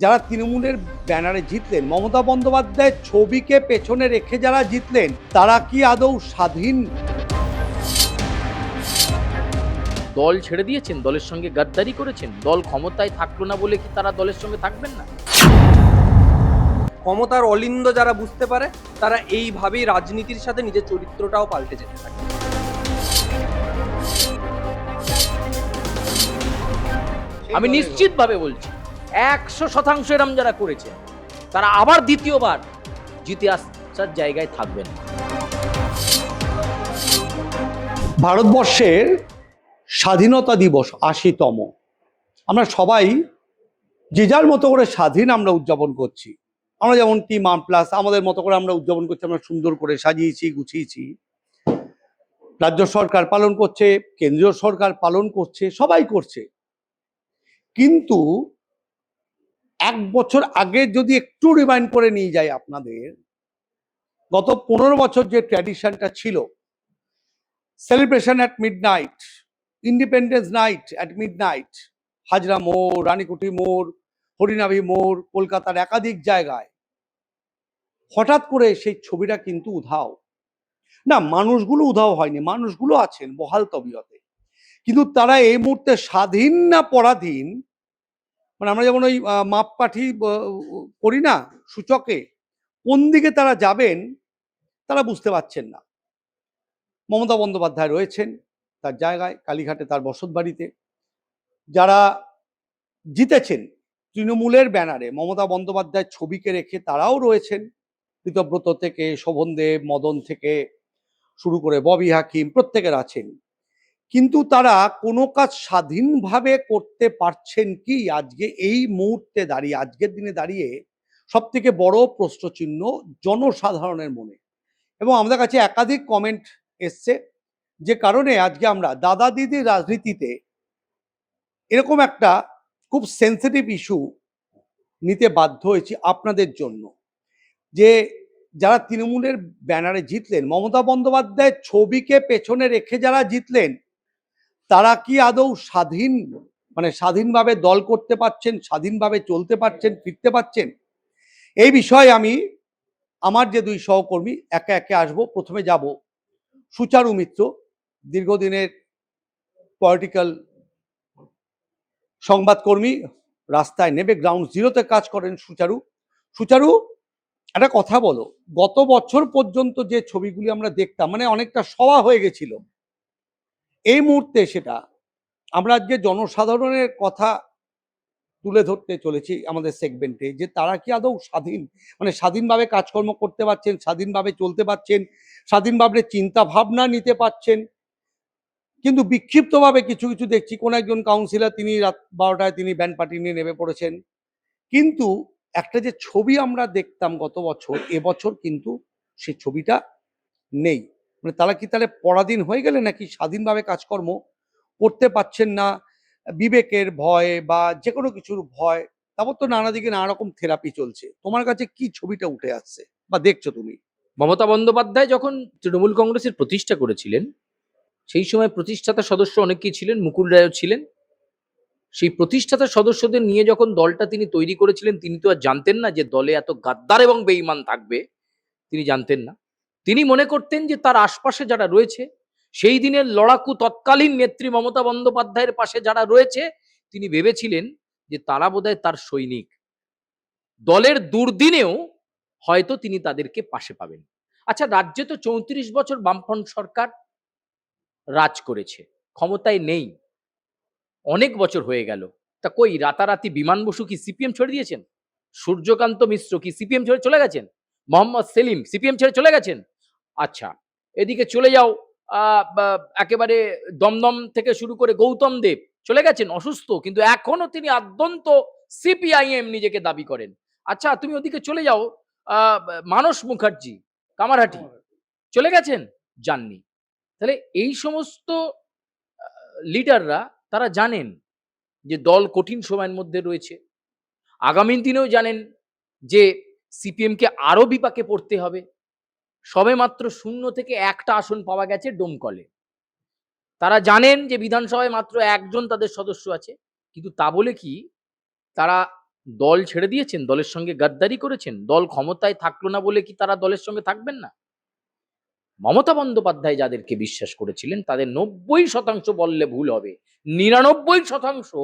যারা তৃণমূলের ব্যানারে জিতলেন, মমতা বন্দ্যোপাধ্যায়ের ছবিকে পেছনে রেখে যারা জিতলেন, তারা কি আদৌ স্বাধীন? দল ছেড়ে দিয়েছেন, দলের সঙ্গে গাদ্দারি করেছেন, দল ক্ষমতায় থাকলো না বলে কি তারা দলের সঙ্গে থাকবেন না? ক্ষমতার অলিন্দ যারা বুঝতে পারে তারা এইভাবেই রাজনীতির সাথে নিজের চরিত্রটাও পাল্টে যেতে থাকে। আমি নিশ্চিতভাবে বলছি 100% এরম যারা করেছেন তারা আবার দ্বিতীয়বার জিতে আসার জায়গায় থাকবেন না। ভারতবর্ষের স্বাধীনতা দিবস ৮০তম, আমরা সবাই যে যার মতো করে স্বাধীন আমরা উদযাপন করছি। আমরা যেমন টিম আর্ম প্লাস আমাদের মতো করে আমরা উদযাপন করছি, আমরা সুন্দর করে সাজিয়েছি, গুছিয়েছি। রাজ্য সরকার পালন করছে, কেন্দ্রীয় সরকার পালন করছে, সবাই করছে। কিন্তু ১ বছর আগে যদি একটু রিমাইন্ড করে নিয়ে যাই আপনাদের, গত ১৫ বছর যে ট্র্যাডিশনটা ছিল, celebration at midnight, independence night at midnight, Hazra মোড়, রানীকুঠি মোড়, হরিনাভি মোড়, কলকাতার একাধিক জায়গায় হঠাৎ করে সেই ছবিটা কিন্তু উধাও। না, মানুষগুলো উধাও হয়নি, মানুষগুলো আছেন বহাল তবিয়তে, কিন্তু তারা এই মুহূর্তে স্বাধীন না পরাধীন, মানে আমরা যেমন ওই মাপকাঠি করি না সূচকে, কোন দিকে তারা যাবেন তারা বুঝতে পারছেন না। মমতা বন্দ্যোপাধ্যায় রয়েছেন তার জায়গায়, কালীঘাটে তার বসত বাড়িতে। যারা জিতেছেন তৃণমূলের ব্যানারে মমতা বন্দ্যোপাধ্যায়ের ছবিকে রেখে, তারাও রয়েছেন। ঋতব্রত থেকে শোভনদেব, মদন থেকে শুরু করে ববি হাকিম, প্রত্যেকের আছেন। কিন্তু তারা কোনো কাজ স্বাধীনভাবে করতে পারছেন কি আজকে এই মুহূর্তে দাঁড়িয়ে, আজকের দিনে দাঁড়িয়ে সব থেকে বড় প্রশ্নচিহ্ন জনসাধারণের মনে। এবং আমাদের কাছে একাধিক কমেন্ট এসছে, যে কারণে আজকে আমরা দাদা দিদির রাজনীতিতে এরকম একটা খুব সেন্সিটিভ ইস্যু নিতে বাধ্য হয়েছি আপনাদের জন্য। যে যারা তৃণমূলের ব্যানারে জিতলেন, মমতা বন্দ্যোপাধ্যায়ের ছবিকে পেছনে রেখে যারা জিতলেন, তারা কি আদৌ স্বাধীন, মানে স্বাধীনভাবে দল করতে পারছেন, স্বাধীনভাবে চলতে পারছেন, ফিরতে পারছেন? এই বিষয়ে আমি আমার যে দুই সহকর্মী, একে একে আসবো। প্রথমে যাব সুচারু মিত্র, দীর্ঘদিনের পলিটিক্যাল সংবাদকর্মী, রাস্তায় নেমে গ্রাউন্ড জিরোতে কাজ করেন সুচারু। সুচারু, একটা কথা বলো, গত বছর পর্যন্ত যে ছবিগুলি আমরা দেখতাম, মানে অনেকটা সওয়া হয়ে গেছিল, এই মুহূর্তে সেটা আমরা আজকে জনসাধারণের কথা তুলে ধরতে চলেছি আমাদের সেগমেন্টে, যে তারা কি আদৌ স্বাধীন, মানে স্বাধীনভাবে কাজকর্ম করতে পারছেন, স্বাধীনভাবে চলতে পারছেন, স্বাধীনভাবে চিন্তা ভাবনা নিতে পারছেন। কিন্তু বিক্ষিপ্তভাবে কিছু কিছু দেখছি, কোন একজন কাউন্সিলর তিনি রাত ১২টায় তিনি ব্যান্ড পার্টি নিয়ে নেমে পড়েছেন। কিন্তু একটা যে ছবি আমরা দেখতাম গত বছর, এবছর কিন্তু সেই ছবিটা নেই। মানে তারা কি তাহলে পরাধীন হয়ে গেলে, নাকি স্বাধীনভাবে কাজকর্ম করতে পারছেন না, বিবেকের ভয় বা যে কোনো কিছুর ভয়? তারপর তো নানা দিকে নানা রকম থেরাপি চলছে। তোমার কাছে কি ছবিটা উঠে আসছে বা দেখছো তুমি? মমতা বন্দ্যোপাধ্যায় যখন তৃণমূল কংগ্রেসের প্রতিষ্ঠা করেছিলেন, সেই সময় প্রতিষ্ঠাতা সদস্য অনেকেই ছিলেন, মুকুল রায়ও ছিলেন। সেই প্রতিষ্ঠাতা সদস্যদের নিয়ে যখন দলটা তিনি তৈরি করেছিলেন, তিনি তো আর জানতেন না যে দলে এত গাদ্দার এবং বেঈমান থাকবে। তিনি জানতেন না। তিনি মনে করতেন যে তার আশপাশে যারা রয়েছে, সেই দিনের লড়াকু তৎকালীন নেত্রী মমতা বন্দ্যোপাধ্যায়ের পাশে যারা রয়েছে, তিনি ভেবেছিলেন যে তারা বোধহয় তার সৈনিক। দলের দুর্দিনেও হয়তো তিনি তাদেরকে পাশে পাবেন। আচ্ছা, রাজ্যে তো ৩৪ বছর বামফ্রন্ট সরকার রাজ করেছে, ক্ষমতায় নেই, অনেক বছর হয়ে গেল। তা কই রাতারাতি বিমান বসু কি সিপিএম ছেড়ে দিয়েছেন? সূর্যকান্ত মিশ্র কি সিপিএম ছেড়ে চলে গেছেন? মোহাম্মদ সেলিম সিপিএম ছেড়ে চলে গেছেন? আচ্ছা, এদিকে চলে যাও, একেবারে দমদম থেকে শুরু করে গৌতম দেব চলে গেছেন অসুস্থ, কিন্তু এখনো তিনি আদ্যন্ত সিপিআইএম নিজেকে দাবি করেন। আচ্ছা, তুমি ওদিকে চলে যাও, মানস মুখার্জি কামারহাটি চলে গেছেন? যাননি। তাহলে এই সমস্ত লিডাররা তারা জানেন যে দল কঠিন সময়ের মধ্যে রয়েছে, আগামী দিনেও জানেন যে সিপিএম কে আরো বিপাকে পড়তে হবে। সবে মাত্র ০ থেকে ১টা আসন পাওয়া গেছে ডোমকলে। তারা জানেন যে বিধানসভায় মাত্র ১ জন তাদের সদস্য আছে, কিন্তু তা বলে কি তারা দল ছেড়ে দিয়েছেন, দলের সঙ্গে গাদ্দারি করেছেন, দল ক্ষমতায় থাকলো না বলে কি তারা দলের সঙ্গে থাকবেন না? মমতা বন্দ্যোপাধ্যায় যাদেরকে বিশ্বাস করেছিলেন তাদের 90% বললে ভুল হবে, 99%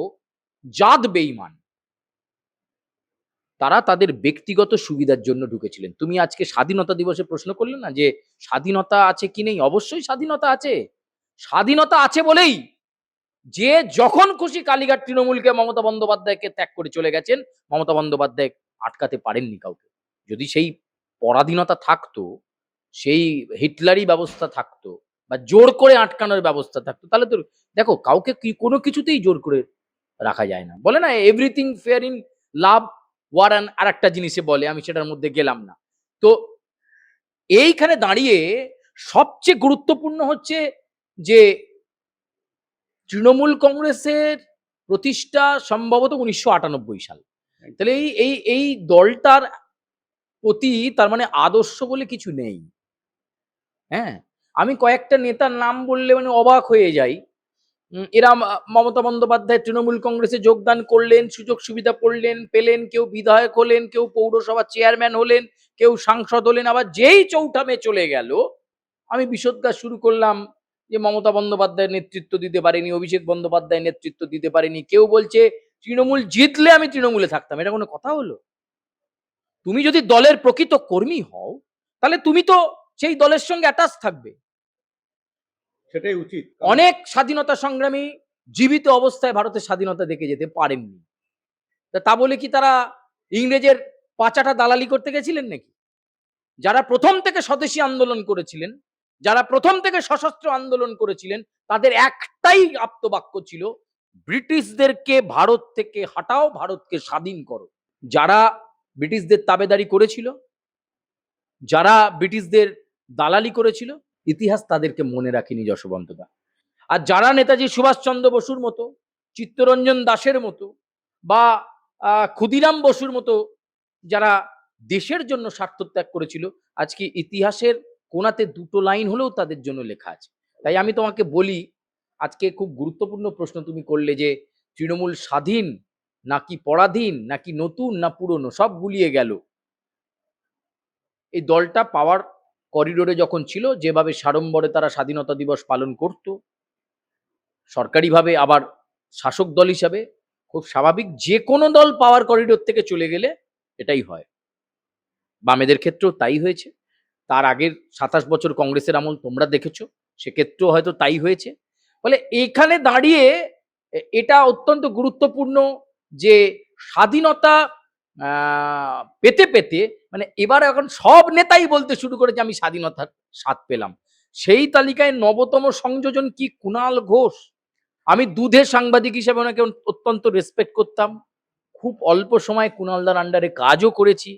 জাত বেঈমান। তারা তাদের ব্যক্তিগত সুবিধার জন্য ঢুকেছিলেন। তুমি আজকে স্বাধীনতা দিবসে প্রশ্ন করলে না যে স্বাধীনতা আছে কি নেই? অবশ্যই স্বাধীনতা আছে। স্বাধীনতা আছে বলেই যে যখন খুশি কালীঘাট তৃণমূলকে মমতা বন্দ্যোপাধ্যায়কে ত্যাগ করে চলে গেছেন, মমতা বন্দ্যোপাধ্যায় আটকাতে পারেননি কাউকে। যদি সেই পরাধীনতা থাকতো, সেই হিটলারি ব্যবস্থা থাকতো বা জোর করে আটকানোর ব্যবস্থা থাকতো, তাহলে তো দেখো কাউকে কোনো কিছুতেই জোর করে রাখা যায় না। বলে না everything fair in love war and আরেকটা জিনিসে বলে, আমি সেটার মধ্যে গেলাম না। তো এইখানে দাঁড়িয়ে সবচেয়ে গুরুত্বপূর্ণ হচ্ছে যে তৃণমূল কংগ্রেসের প্রতিষ্ঠা সম্ভবত 1998 সাল। তাহলে এই দলটার প্রতি তার মানে আদর্শ বলে কিছু নেই। হ্যাঁ, আমি কয়েকটা নেতার নাম বললে মানে অবাক হয়ে যাই। এরা মমতা বন্দ্যোপাধ্যায় তৃণমূল কংগ্রেসে যোগদান করলেন, সুযোগ সুবিধা পেলেন, কেউ বিধায়ক হলেন, কেউ পৌরসভা চেয়ারম্যান হলেন, কেউ সাংসদ হলেন, আবার যেই চৌঠামে চলে গেল আমি বিষোদ্গার শুরু করলাম যে মমতা বন্দ্যোপাধ্যায় নেতৃত্ব দিতে পারেনি, অভিষেক বন্দ্যোপাধ্যায় নেতৃত্ব দিতে পারেনি। কেউ বলছে তৃণমূল জিতলে আমি তৃণমূলে থাকতাম। এটা কোনো কথা হলো? তুমি যদি দলের প্রকৃত কর্মী হও তাহলে তুমি তো সেই দলের সঙ্গে অ্যাটাচ থাকবে। সেটাই উচিত। অনেক স্বাধীনতা সংগ্রামী জীবিত অবস্থায় ভারতের স্বাধীনতা দেখে যেতে পারেননি। তা বলে কি তারা ইংরেজের পাচাটা দালালি করতে গেছিলেন নাকি? যারা প্রথম থেকে স্বদেশী আন্দোলন করেছিলেন, যারা প্রথম থেকে সশস্ত্র আন্দোলন করেছিলেন, তাদের একটাই আপ্তবাক্য ছিল, ব্রিটিশদেরকে ভারত থেকে হটাও, ভারতকে স্বাধীন করো। যারা ব্রিটিশদের তাবেদারি করেছিল, যারা ব্রিটিশদের দালালি করেছিল, ইতিহাস তাদেরকে মনে রাখেনি যশবন্তদা। আর যারা নেতাজি সুভাষচন্দ্র বসুর মতো, চিত্তরঞ্জন দাসের মতো বা ক্ষুদিরাম বসুর মতো যারা দেশের জন্য স্বার্থত্যাগ করেছিল, আজকে ইতিহাসের কোনাতে দুটো লাইন হলেও তাদের জন্য লেখা আছে। তাই আমি তোমাকে বলি, আজকে খুব গুরুত্বপূর্ণ প্রশ্ন তুমি করলে যে তৃণমূল স্বাধীন নাকি পরাধীন, নাকি নতুন না পুরনো, সব গুলিয়ে গেল। এই দলটা পাওয়ার করিডোরে যখন ছিল, যেভাবে সাড়ম্বরে তারা স্বাধীনতা দিবস পালন করত, সরকারিভাবে আবার শাসক দল হিসাবে, খুব স্বাভাবিক যে কোনো দল পাওয়ার করিডোর থেকে চলে গেলে এটাই হয়। বামেদের ক্ষেত্রেও তাই হয়েছে। তার আগের 27 বছর কংগ্রেসের আমল তোমরা দেখেছো, সেক্ষেত্রেও হয়তো তাই হয়েছে। ফলে এখানে দাঁড়িয়ে এটা অত্যন্ত গুরুত্বপূর্ণ যে স্বাধীনতা পেতে পেতে মানে এবার এখন সব নেতাই বলতে শুরু করেছে আমি স্বাধীনতার স্বাদ পেলাম। সেই তালিকায় নবতম সংযোজন কি কুণাল ঘোষ। আমি দুধের সাংবাদিক হিসেবে ওনাকে অত্যন্ত রেসপেক্ট করতাম। খুব অল্প সময় কুণালদার আন্ডারে কাজও করেছি।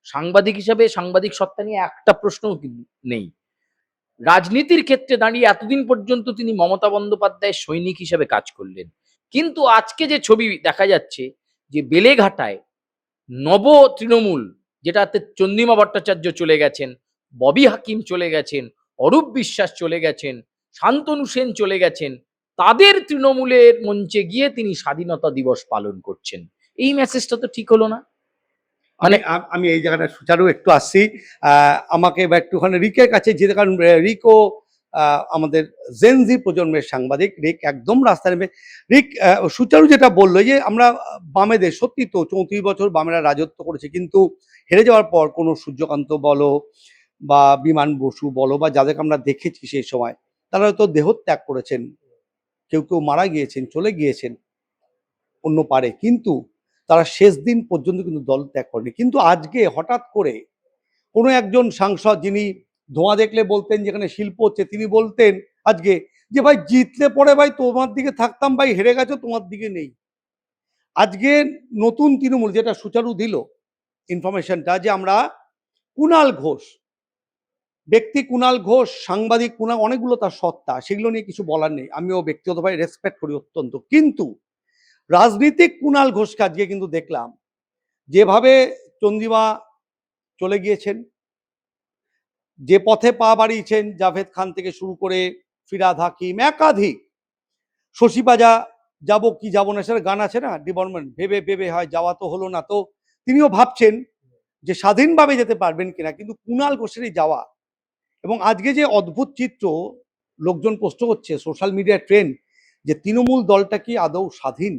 সাংবাদিক হিসাবে সাংবাদিক সত্তা নিয়ে একটা প্রশ্নও নেই। রাজনীতির ক্ষেত্রে দাঁড়িয়ে এতদিন পর্যন্ত তিনি মমতা বন্দ্যোপাধ্যায়ের সৈনিক হিসেবে কাজ করলেন। কিন্তু আজকে যে ছবি দেখা যাচ্ছে যে বেলেঘাটায় নব তৃণমূল, যেটাতে চন্দ্রিমা ভট্টাচার্য চলে গেছেন, ববি হাকিম চলে গেছেন, অরূপ বিশ্বাস চলে গেছেন, শান্তনু সেন চলে গেছেন, তাদের তৃণমূলের মঞ্চে গিয়ে তিনি স্বাধীনতা দিবস পালন করছেন। এই মেসেজটা তো ঠিক হলো না। মানে আমি এই জায়গাটা সুচারু একটু আসছি, আমাকে এবার একটুখানি রিকের কাছে যেতে, কারণ রিকও আমাদের জেনজি প্রজন্মের সাংবাদিক। রিক একদম রাস্তা নেমে, রিক সুচারু যেটা বললো যে আমরা বামেদের, সত্যি তো 34 বছর বামেরা রাজত্ব করেছে, কিন্তু হেরে যাওয়ার পর কোনো সূর্যকান্ত বলো বা বিমান বসু বলো বা যাদেরকে আমরা দেখেছি সেই সময়, তারা হয়তো দেহত্যাগ করেছেন, কেউ কেউ মারা গিয়েছেন, চলে গিয়েছেন অন্য পারে, কিন্তু তারা শেষ দিন পর্যন্ত কিন্তু দল ত্যাগ করেনি। কিন্তু আজকে হঠাৎ করে কোনো একজন সাংসদ, যিনি ধোঁয়া দেখলে বলতেন যেখানে শিল্প হচ্ছে, তিনি বলতেন আজকে যে ভাই জিতলে পরে ভাই তোমার দিকে থাকতাম, ভাই হেরে গেছো তোমার দিকে নেই। আজকে নতুন তৃণমূল, যেটা সুচারু দিল ইনফরমেশনটা, যে আমরা কুণাল ঘোষ, ব্যক্তি কুণাল ঘোষ, সাংবাদিক কুণাল, অনেকগুলো তার সত্তা, সেগুলো নিয়ে কিছু বলার নেই, আমিও ব্যক্তিগতভাবে রেসপেক্ট করি অত্যন্ত। কিন্তু রাজনীতিক কুণাল ঘোষকে আজকে কিন্তু দেখলাম যেভাবে চন্দ্রিমা চলে গিয়েছেন, যে পথে পা বাড়িয়েছেন, জাভেদ খান থেকে শুরু করে ফিরাদ হাকিম, একাধিক, শশী পাজা যাব কি যাব না, সেটা গান আছে না, ডিভলভমেন্ট, ভেবে ভেবে হয় যাওয়া তো হলো না। তো তিনিও ভাবছেন যে স্বাধীনভাবে যেতে পারবেন কিনা, কিন্তু কুণাল ঘোষেরই যাওয়া। এবং আজকে যে অদ্ভুত চিত্র লোকজন পোস্ট করছে সোশ্যাল মিডিয়া ট্রেন্ড, যে তৃণমূল দলটা কি আদৌ স্বাধীন?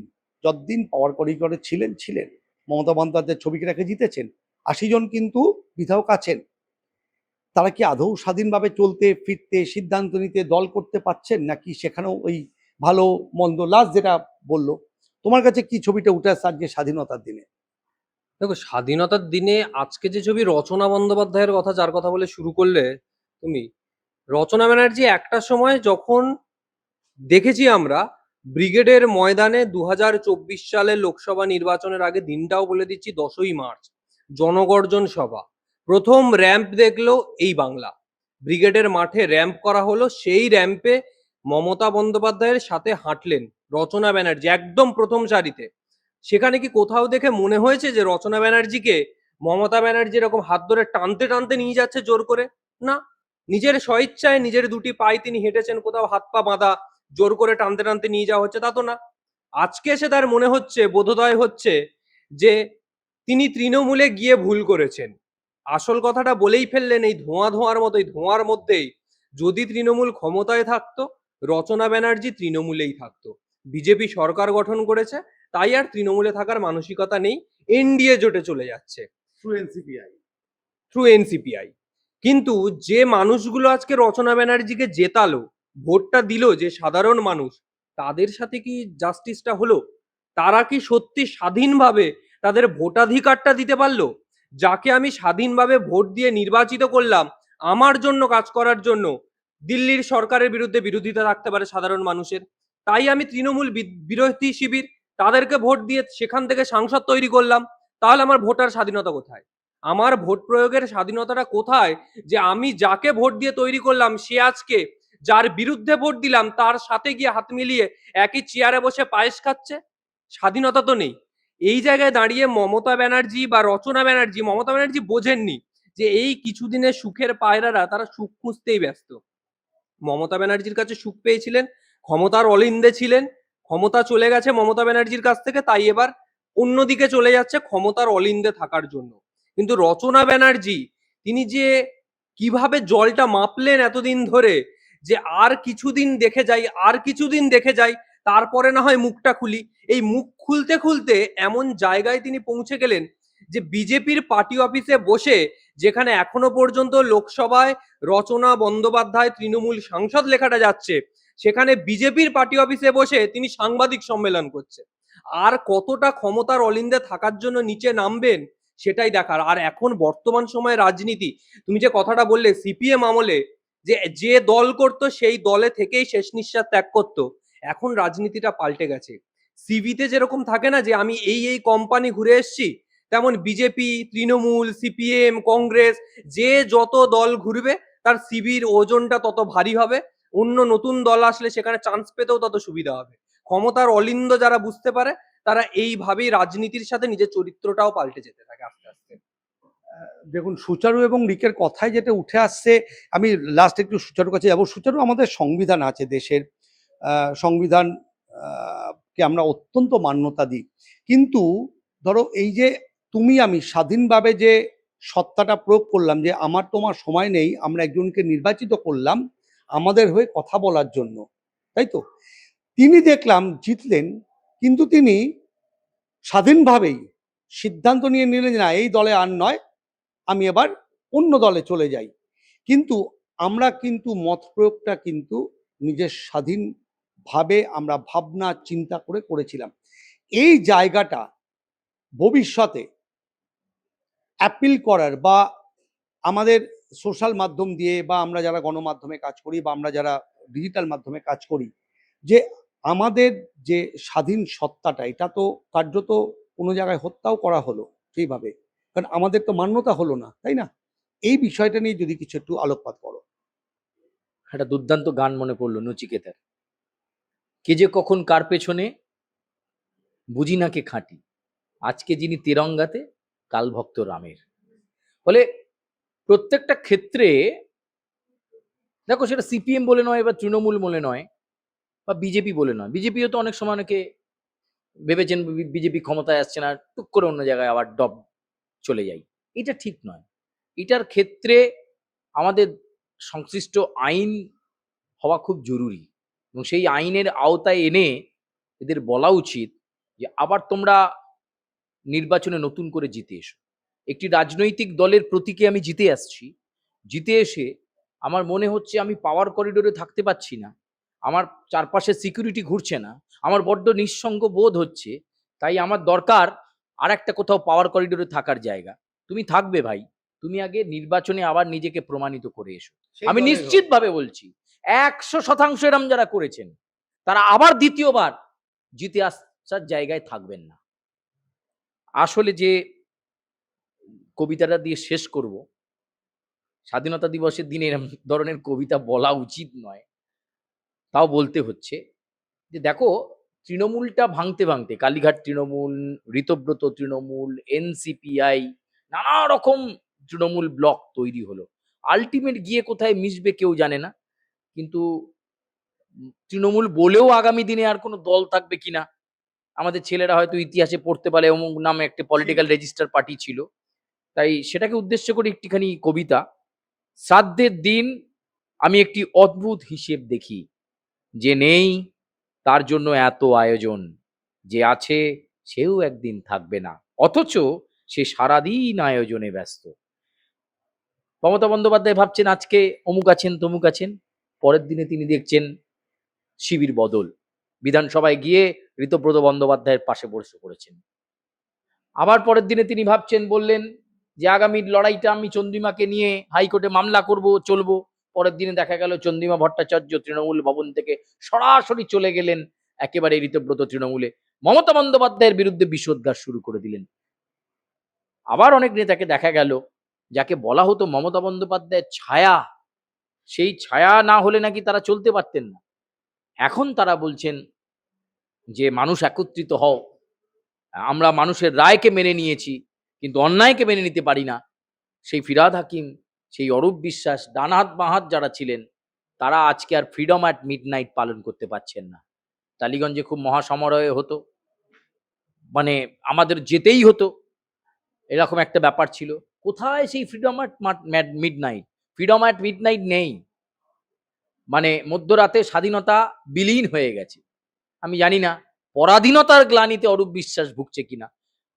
যতদিন পাওয়ার করিডরে ছিলেন মমতা বন্দ্যোপাধ্যায়ের ছবিকে রেখে জিতেছেন, 80 জন কিন্তু বিধায়ক আছেন, তারা কি আদৌ স্বাধীনভাবে চলতে ফিরতে সিদ্ধান্ত নিতে দল করতে পারছেন, নাকি সেখানেও ওই ভালো মন্দ লাস্ট যেটা বললো? তোমার কাছে কি ছবিটা উঠে আসছে আজকে স্বাধীনতার দিনে? দেখো, স্বাধীনতার দিনে আজকে যে ছবি রচনা বন্দ্যোপাধ্যায়ের কথা, যার কথা বলে শুরু করলে তুমি, রচনা ব্যানার্জি একটা সময় যখন দেখেছি আমরা ব্রিগেডের ময়দানে 2024 সালের লোকসভা নির্বাচনের আগে, দিনটাও বলে দিচ্ছি, 10ই মার্চ, জনগর্জন সভা, প্রথম র্যাম্প দেখলো এই বাংলা। ব্রিগেডের মাঠে র্যাম্প করা হলো, সেই র্যাম্পে মমতা বন্দ্যোপাধ্যায়ের সাথে হাঁটলেন রচনা ব্যানার্জি একদম প্রথম সারিতে। সেখানে কি কোথাও দেখে মনে হয়েছে যে রচনা ব্যানার্জিকে মমতা ব্যানার্জি এরকম হাত ধরে টানতে টানতে নিয়ে যাচ্ছে জোর করে? না, নিজের স্বইচ্ছায় নিজের দুটি পায়ে তিনি হেঁটেছেন, কোথাও হাত পা বাঁধা, জোর করে টানতে টানতে নিয়ে যাওয়া হচ্ছে তা তো না। আজকে এসে তার মনে হচ্ছে, বোধোদয় হচ্ছে যে তিনি তৃণমূলে গিয়ে ভুল করেছেন। আসল কথাটা বলেই ফেললেন এই ধোঁয়া ধোঁয়ার মতো, এই ধোঁয়ার মধ্যেই, যদি তৃণমূল ক্ষমতায় থাকতো, রচনা ব্যানার্জি তৃণমূলেই থাকতো। বিজেপি সরকার গঠন করেছে, তাই আর তৃণমূলে থাকার মানসিকতা নেই, এনডিএ জোটে চলে যাচ্ছে থ্রু এনসিপিআই। থ্রু এনসিপিআই। কিন্তু যে মানুষগুলো আজকে রচনা ব্যানার্জিকে জেতালো, ভোটটা দিল, যে সাধারণ মানুষ, তাদের সাথে কি জাস্টিসটা হলো? তারা কি সত্যি স্বাধীনভাবে তাদের ভোটাধিকারটা দিতে পারলো? যাকে আমি স্বাধীনভাবে ভোট দিয়ে নির্বাচিত করলাম আমার জন্য কাজ করার জন্য, দিল্লির সরকারের বিরুদ্ধে বিরোধিতা রাখতে পারে সাধারণ মানুষের, তাই আমি তৃণমূল বিরোধী শিবির, তাদেরকে ভোট দিয়ে সেখান থেকে সাংসদ তৈরি করলাম, তাহলে আমার ভোটার স্বাধীনতা কোথায়? আমার ভোট প্রয়োগের স্বাধীনতাটা কোথায় যে আমি যাকে ভোট দিয়ে তৈরি করলাম সে আজকে যার বিরুদ্ধে ভোট দিলাম তার সাথে গিয়ে হাত মিলিয়ে একই চেয়ারে বসে পায়েস খাচ্ছে? স্বাধীনতা তো নেই। এই জায়গায় দাঁড়িয়ে মমতা ব্যানার্জি বা রচনা ব্যানার্জি, মমতা ব্যানার্জি বোঝেননি যে এই কিছুদিনের সুখের পায়রারা তারা সুখ খুঁজতেই ব্যস্ত। মমতা ব্যানার্জির কাছে সুখ পেয়েছিলেন, ক্ষমতার অলিন্দে ছিলেন, ক্ষমতা চলে গেছে মমতা ব্যানার্জির কাছ থেকে, তাই এবার অন্যদিকে চলে যাচ্ছে ক্ষমতার অলিন্দে থাকার জন্য। কিন্তু রচনা ব্যানার্জি, তিনি যে কিভাবে জলটা মাপলেন এতদিন ধরে, যে আর কিছুদিন দেখে যাই, আর কিছুদিন দেখে যাই, তারপরে না হয় মুখটা খুলি, এই মুখ খুলতে খুলতে এমন জায়গায় তিনি পৌঁছে গেলেন যে বিজেপির পার্টি অফিসে বসে, যেখানে এখনো পর্যন্ত লোকসভায় রচনা বন্দ্যোপাধ্যায় তৃণমূল সাংসদ লেখাটা যাচ্ছে, সেখানে বিজেপির পার্টি অফিসে বসে তিনি সাংবাদিক সম্মেলন করছে। আর কতটা ক্ষমতার অলিন্দে থাকার জন্য নিচে নামবেন সেটাই দেখার। আর এখন বর্তমান সময়ে রাজনীতি, তুমি যে কথাটা বললে সিপিএম আমলে যে যে দল করতো সেই দলে থেকেই শেষ নিঃশ্বাস ত্যাগ করতো, এখন রাজনীতিটা পাল্টে গেছে। সিভিতে যেরকম থাকে না যে আমি এই এই কোম্পানি ঘুরে এসেছি, তেমন বিজেপি, তৃণমূল, সিপিএম, কংগ্রেস, যে যত দল ঘুরবে তার সিভির ওজনটা তত ভারী হবে, অন্য নতুন দল আসলে সেখানে চান্স পেতেও তত সুবিধা হবে। ক্ষমতার অলিন্দ যারা বুঝতে পারে, তারা এইভাবেই রাজনীতির সাথে নিজের চরিত্রটাও পাল্টে যেতে থাকে আস্তে আস্তে। দেখুন, সুচারু এবং রিকের কথায় যেটা উঠে আসছে, আমি লাস্ট একটু সুচারুর কাছে যাবো। সুচারু, আমাদের সংবিধান আছে দেশের, সংবিধান কে আমরা অত্যন্ত মান্যতা দিই, কিন্তু ধরো এই যে তুমি আমি স্বাধীনভাবে যে সত্তাটা প্রয়োগ করলাম, যে আমার তোমার সময় নেই, আমরা একজনকে নির্বাচিত করলাম আমাদের হয়ে কথা বলার জন্য, তাই তো? তিনি দেখলাম জিতলেন, কিন্তু তিনি স্বাধীনভাবেই সিদ্ধান্ত নিয়ে নিলেন যে না, এই দলে আর নয়, আমি এবার অন্য দলে চলে যাই। কিন্তু আমরা কিন্তু মত প্রয়োগটা কিন্তু নিজের স্বাধীনভাবে আমরা ভাবনা চিন্তা করে করেছিলাম। এই জায়গাটা ভবিষ্যতে অ্যাপিল করার, বা আমাদের সোশ্যাল মাধ্যম দিয়ে, বা আমরা যারা গণমাধ্যমে কাজ করি, বা আমরা যারা ডিজিটাল মাধ্যমে কাজ করি, যে আমাদের যে স্বাধীন সত্তাটা, এটা তো কার্যত কোনো জায়গায় হত্যাও করা হলো সেইভাবে, কারণ আমাদের তো মান্যতা হলো না, তাই না? এই বিষয়টা নিয়ে যদি কিছু একটু আলোকপাত করো। একটা দুর্দান্ত গান মনে পড়লো নচিকেতার, কে যে কখন কার পেছনে বুঝি না কে খাঁটি, আজকে যিনি তিরঙ্গাতে কাল ভক্ত রামের। ফলে প্রত্যেকটা ক্ষেত্রে দেখো, সেটা সিপিএম বলে নয় বা তৃণমূল বলে নয়, বা বিজেপি বলে নয়, বিজেপিও তো অনেক সময় অনেকে ভেবেছেন বিজেপি ক্ষমতায় আসছে না, টুক করে অন্য জায়গায় আবার ডব চলে যাই। এটা ঠিক নয়। এটার ক্ষেত্রে আমাদের সংশ্লিষ্ট আইন হওয়া খুব জরুরি এবং সেই আইনের আওতায় এনে এদের বলা উচিত যে আবার তোমরা নির্বাচনে নতুন করে জিতে এসো। একটি রাজনৈতিক দলের প্রতীকে আমি জিতে আসছি, জিতে এসে আমার মনে হচ্ছে আমি পাওয়ার করিডোরে থাকতে পারছি না, আমার চারপাশে সিকিউরিটি ঘুরছে না, আমার বড্ড নিঃসঙ্গ বোধ হচ্ছে, তাই আমার দরকার আর একটা কোথাও পাওয়ার করিডোরে থাকার জায়গা। তুমি থাকবে ভাই, তুমি আগে নির্বাচনে আবার নিজেকে প্রমাণিত করে এসো। আমি নিশ্চিতভাবে বলছি 100% এরম যারা করেছেন তারা আবার দ্বিতীয়বার জিতে আসার জায়গায় থাকবেন না। আসলে যে কবিতাটা দিয়ে শেষ করব, স্বাধীনতা দিবসের দিনে এরম ধরনের কবিতা বলা উচিত নয়, তাও বলতে হচ্ছে যে দেখো, তৃণমূলটা ভাঙতে ভাঙতে কালীঘাট তৃণমূল, ঋতব্রত তৃণমূল, এনসিপিআই, নানা রকম তৃণমূল ব্লক তৈরি হলো। আলটিমেট গিয়ে কোথায় মিশবে কেউ জানে না, কিন্তু তৃণমূল বলেও আগামী দিনে আর কোনো দল থাকবে কিনা আমাদের ছেলেরা হয়তো ইতিহাসে পড়তে পারে, অমুক নামে একটা পলিটিক্যাল রেজিস্টার পার্টি ছিল। তাই সেটাকে উদ্দেশ্য করে একটিখানি কবিতা। শ্রাদ্ধের দিন আমি একটি অদ্ভুত হিসেব দেখি, যে নেই তার জন্য এত আয়োজন, যে আছে সেও একদিন থাকবে না, অথচ সে সারাদিন আয়োজনে ব্যস্ত। মমতা বন্দ্যোপাধ্যায় ভাবছেন আজকে অমুক আছেন তমুক আছেন, পরের দিনে তিনি দেখছেন শিবির বদল, বিধানসভায় গিয়ে ঋতব্রত বন্দ্যোপাধ্যায়ের পাশে বসে পড়েছেন। আবার পরের দিনে তিনি ভাবছেন, বললেন যে আগামী লড়াইটা আমি চন্দ্রিমাকে নিয়ে হাইকোর্টে মামলা করব, চলবো। পরের দিনে দেখা গেল চন্দ্রিমা ভট্টাচার্য তৃণমূল ভবন থেকে সরাসরি চলে গেলেন একেবারে ঋতব্রত তৃণমূলে, মমতা বন্দ্যোপাধ্যায়ের বিরুদ্ধে বিষোদ্গার শুরু করে দিলেন। আবার অনেক নেতাকে দেখা গেল যাকে বলা হতো মমতা বন্দ্যোপাধ্যায়ের ছায়া, সেই ছায়া না হলে নাকি তারা চলতে পারতেন না, এখন তারা বলছেন যে মানুষ একত্রিত হও, আমরা মানুষের রায়কে মেনে নিয়েছি কিন্তু অন্যায়কে মেনে নিতে পারি না। সেই ফিরহাদ হাকিম, সেই অরূপ বিশ্বাস, ডানহাত বাঁহাত যারা ছিলেন, তারা আজকে আর ফ্রিডম অ্যাট মিডনাইট পালন করতে পারছেন না। টালিগঞ্জে খুব মহাসমারোহে হতো, মানে আমাদের যেতেই হতো, এরকম একটা ব্যাপার ছিল। কোথায় সেই freedom at midnight? Freedom at midnight নেই, মানে মধ্যরাতে স্বাধীনতা বিলীন হয়ে গেছে। আমি জানি না পরাধীনতার গ্লানিতে অরূপ বিশ্বাস ভুগছে কিনা,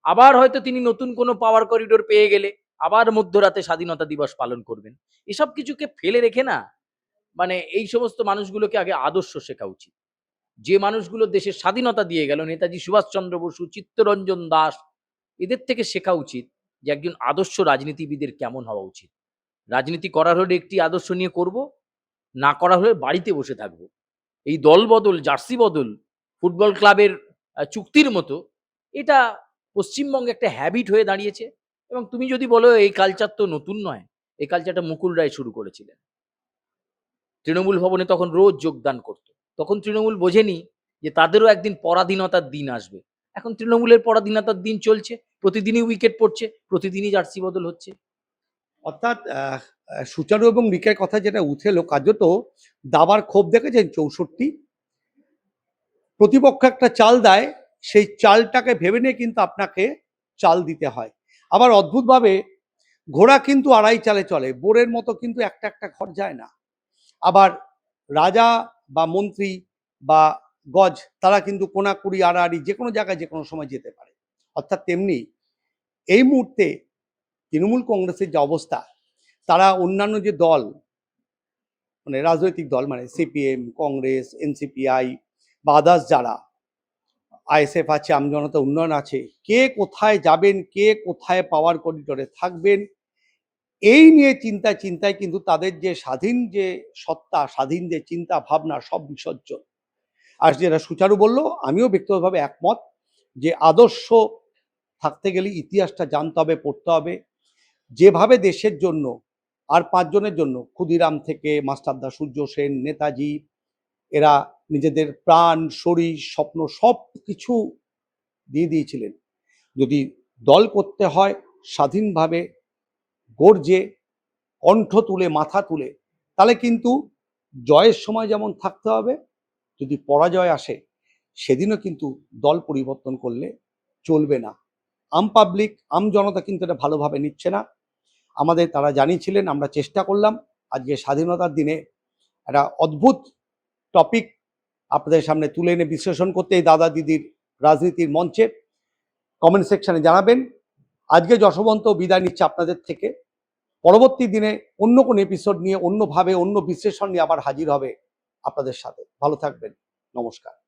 আবার হয়তো তিনি নতুন কোনো পাওয়ার করিডোর পেয়ে গেলে আবার মধ্যরাতে স্বাধীনতা দিবস পালন করবেন। এসব কিছুকে ফেলে রেখে না, মানে এই সমস্ত মানুষগুলোকে আগে আদর্শ শেখা উচিত। যে মানুষগুলো দেশের স্বাধীনতা দিয়ে গেল, নেতাজি সুভাষচন্দ্র বসু, চিত্তরঞ্জন দাস, এদের থেকে শেখা উচিত যে একজন আদর্শ রাজনীতিবিদের কেমন হওয়া উচিত। রাজনীতি করার হলে একটি আদর্শ নিয়ে করব, না করা হলে বাড়িতে বসে থাকবো। এই দল বদল, জার্সি বদল, ফুটবল ক্লাবের চুক্তির মতো, এটা পশ্চিমবঙ্গে একটা হ্যাবিট হয়ে দাঁড়িয়েছে। এবং তুমি যদি বলো এই কালচার তো নতুন নয়, এই কালচারটা মুকুল রায় শুরু করেছিলেন। তৃণমূল ভবনে তখন রোজ যোগদান করত, তখন তৃণমূল বোঝেনি যে তাদেরও একদিন পরাধীনতার দিন আসবে। এখন তৃণমূলের পরাধীনতার দিন চলছে, প্রতিদিনই উইকেট পড়ছে, প্রতিদিনই জার্সি বদল হচ্ছে। অর্থাৎ সুচারু এবং রিকের কথা যেটা উঠে এলো, কার্যত দাবার ক্ষোভ দেখেছেন 64, প্রতিপক্ষ একটা চাল দেয়, সেই চালটাকে ভেবে নিয়ে কিন্তু আপনাকে চাল দিতে হয়। আবার অদ্ভুতভাবে ঘোড়া কিন্তু আড়াই চালে চলে, বোরের মতো কিন্তু একটা একটা ঘর যায় না। আবার রাজা বা মন্ত্রী বা গজ, তারা কিন্তু কোনাকুড়ি আড়াআড়ি যে কোনো জায়গায় যে কোনো সময় যেতে পারে। অর্থাৎ তেমনি এই মুহূর্তে তৃণমূল কংগ্রেসের যে অবস্থা, তারা অন্যান্য যে দল, মানে রাজনৈতিক দল, মানে সিপিএম, কংগ্রেস, এনসিপিআই বা আদার্স যারা, আইএসএফ আছে, আমজনতা উন্নয়ন আছে, কে কোথায় যাবেন, কে কোথায় পাওয়ার করিডোরে থাকবেন, এই নিয়ে চিন্তায় কিন্তু তাদের যে স্বাধীন যে সত্তা, স্বাধীন যে চিন্তা ভাবনা, সব বিসর্জন। আর যেটা সুচারু বলল, আমিও ব্যক্তিগতভাবে একমত যে আদর্শ থাকতে গেলে ইতিহাসটা জানতে হবে, পড়তে হবে। যেভাবে দেশের জন্য আর 5 জনের জন্য, ক্ষুদিরাম থেকে মাস্টারদা সূর্য সেন, নেতাজি, এরা নিজেদের প্রাণ, শরীর, স্বপ্ন সব কিছু দিয়ে দিয়েছিলেন। যদি দল করতে হয় স্বাধীনভাবে, গর্জে, কণ্ঠ তুলে, মাথা তুলে, তাহলে কিন্তু জয়ের সময় যেমন থাকতে হবে, যদি পরাজয় আসে সেদিনও কিন্তু দল পরিবর্তন করলে চলবে না। পাবলিক জনতা কিন্তু এটা ভালোভাবে নিচ্ছে না। আমাদের তারা জানিয়েছিলেন, আমরা চেষ্টা করলাম আজকে স্বাধীনতার দিনে একটা অদ্ভুত টপিক আপনাদের সামনে তুলে এনে বিশ্লেষণ করতে এই দাদা দিদির রাজনীতির মঞ্চে। কমেন্ট সেকশনে জানাবেন। আজকে যশবন্ত বিদায় নিচ্ছে আপনাদের থেকে। পরবর্তী দিনে অন্য কোন এপিসোড নিয়ে, অন্যভাবে, অন্য বিশ্লেষণ নিয়ে আবার হাজির হবে আপনাদের সাথে। ভালো থাকবেন। নমস্কার।